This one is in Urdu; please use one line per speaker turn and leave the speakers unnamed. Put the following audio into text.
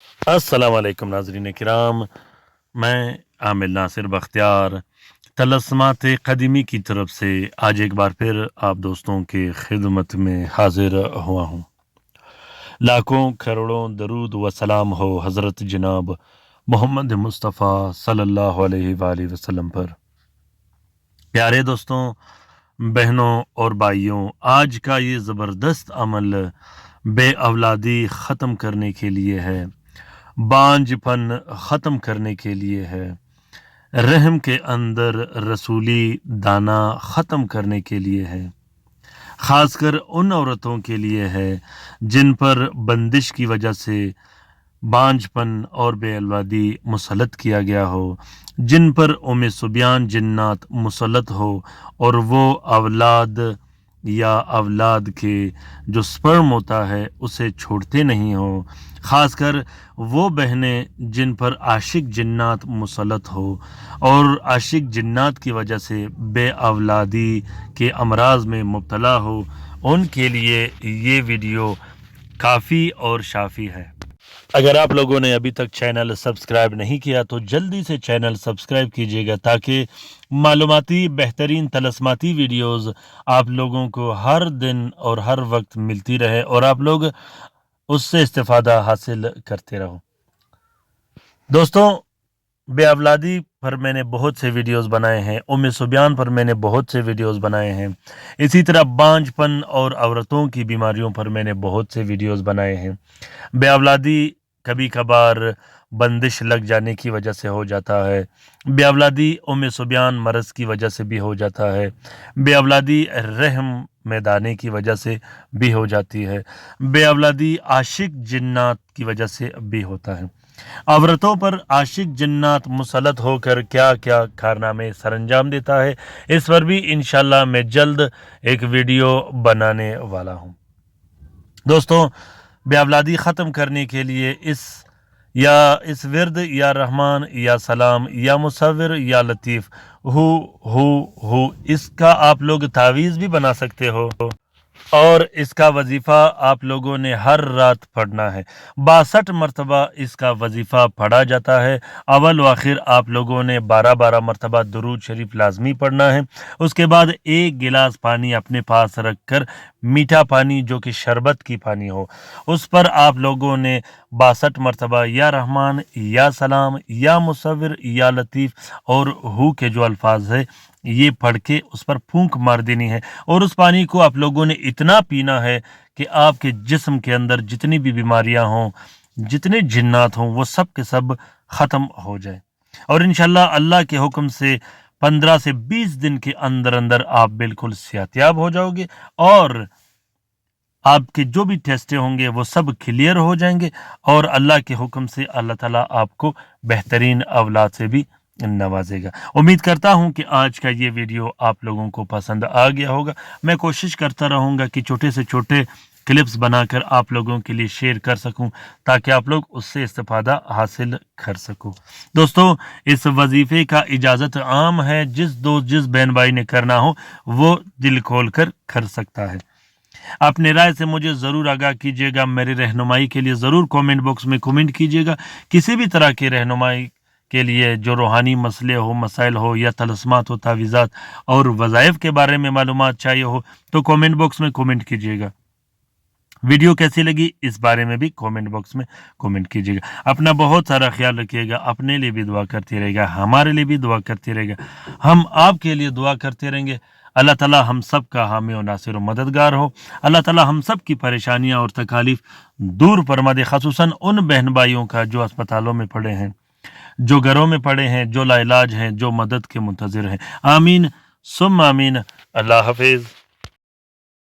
السلام علیکم ناظرین کرام، میں عامر ناصر بختیار طلسمات قدیمی کی طرف سے آج ایک بار پھر آپ دوستوں کے خدمت میں حاضر ہوا ہوں۔ لاکھوں کروڑوں درود و سلام ہو حضرت جناب محمد مصطفیٰ صلی اللہ علیہ وآلہ وسلم پر۔ پیارے دوستوں، بہنوں اور بھائیوں، آج کا یہ زبردست عمل بے اولادی ختم کرنے کے لیے ہے، بانجھ پن ختم کرنے کے لیے ہے، رحم کے اندر رسولی دانہ ختم کرنے کے لیے ہے، خاص کر ان عورتوں کے لیے ہے جن پر بندش کی وجہ سے بانجھ پن اور بے اولادی مسلط کیا گیا ہو، جن پر صبیان جنات مسلط ہو اور وہ اولاد یا اولاد کے جو سپرم ہوتا ہے اسے چھوڑتے نہیں ہو، خاص کر وہ بہنیں جن پر عاشق جنات مسلط ہو اور عاشق جنات کی وجہ سے بے اولادی کے امراض میں مبتلا ہو، ان کے لیے یہ ویڈیو کافی اور شافی ہے۔ اگر آپ لوگوں نے ابھی تک چینل سبسکرائب نہیں کیا تو جلدی سے چینل سبسکرائب کیجیے گا تاکہ معلوماتی بہترین طلسماتی ویڈیوز آپ لوگوں کو ہر دن اور ہر وقت ملتی رہے اور آپ لوگ اس سے استفادہ حاصل کرتے رہو۔ دوستوں، بے اولادی پر میں نے بہت سے ویڈیوز بنائے ہیں، صبیان پر میں نے بہت سے ویڈیوز بنائے ہیں، اسی طرح بانجھ پن اور عورتوں کی بیماریوں پر میں نے بہت سے ویڈیوز بنائے ہیں۔ بے اولادی کبھی کبھار بندش لگ جانے کی وجہ سے ہو جاتا ہے، بے اولادی صبیان مرض کی وجہ سے بھی ہو جاتا ہے، بے اولادی رحم میں دانے کی وجہ سے بھی ہو جاتی ہے، بے اولادی عاشق جنات کی وجہ سے بھی ہوتا ہے۔ عورتوں پر عاشق جنات مسلط ہو کر کیا کیا کارنامے سر انجام دیتا ہے، اس پر بھی انشاءاللہ میں جلد ایک ویڈیو بنانے والا ہوں۔ دوستوں، بے اولادی ختم کرنے کے لیے اس ورد یا رحمان یا سلام یا مصور یا لطیف ہو اس کا آپ لوگ تعویذ بھی بنا سکتے ہو اور اس کا وظیفہ آپ لوگوں نے ہر رات پڑھنا ہے۔ 62 مرتبہ اس کا وظیفہ پڑھا جاتا ہے۔ اول و آخر آپ لوگوں نے 12 مرتبہ درود شریف لازمی پڑھنا ہے۔ اس کے بعد ایک گلاس پانی اپنے پاس رکھ کر، میٹھا پانی جو کہ شربت کی پانی ہو، اس پر آپ لوگوں نے 62 مرتبہ یا رحمان یا سلام یا مصور یا لطیف اور ہو کے جو الفاظ ہے یہ پڑھ کے اس پر پھونک مار دینی ہے، اور اس پانی کو آپ لوگوں نے اتنا پینا ہے کہ آپ کے جسم کے اندر جتنی بھی بیماریاں ہوں، جتنے جنات ہوں، وہ سب کے سب ختم ہو جائے، اور انشاءاللہ اللہ کے حکم سے 15 سے 20 دن کے اندر اندر آپ بالکل صحتیاب ہو جاؤ گے، اور آپ کے جو بھی ٹیسٹیں ہوں گے وہ سب کلیئر ہو جائیں گے، اور اللہ کے حکم سے اللہ تعالیٰ آپ کو بہترین اولاد سے بھی نوازے گا۔ امید کرتا ہوں کہ آج کا یہ ویڈیو آپ لوگوں کو پسند آ گیا ہوگا۔ میں کوشش کرتا رہوں گا کہ چھوٹے سے چھوٹے کلپس بنا کر آپ لوگوں کے لیے شیئر کر سکوں تاکہ آپ لوگ اس سے استفادہ حاصل کر سکو۔ دوستوں، اس وظیفے کا اجازت عام ہے، جس بہن بھائی نے کرنا ہو وہ دل کھول کر کر سکتا ہے۔ اپنے رائے سے مجھے ضرور آگاہ کیجیے گا، میری رہنمائی کے لیے ضرور کومنٹ باکس میں کومنٹ کیجیے گا۔ کسی بھی طرح کی رہنمائی کے لیے جو روحانی مسئلے ہو، مسائل ہو، یا طلسمات ہو، تعویذات اور وظائف کے بارے میں معلومات چاہیے ہو تو کومنٹ باکس میں کومنٹ کیجیے گا۔ ویڈیو کیسی لگی اس بارے میں بھی کومنٹ باکس میں کومنٹ کیجیے گا۔ اپنا بہت سارا خیال رکھیے گا، اپنے لیے بھی دعا کرتے رہے گا، ہمارے لیے بھی دعا کرتے رہے گا، ہم آپ کے لیے دعا کرتے رہیں گے۔ اللہ تعالیٰ ہم سب کا حامی و ناصر و مددگار ہو۔ اللہ تعالیٰ ہم سب کی پریشانیاں اور تکالیف دور فرما دے، خصوصاً ان بہن بھائیوں کا جو اسپتالوں میں پڑے ہیں، جو گھروں میں پڑے ہیں، جو لا علاج ہیں، جو مدد کے منتظر ہیں۔ آمین ثم آمین۔ اللہ حافظ۔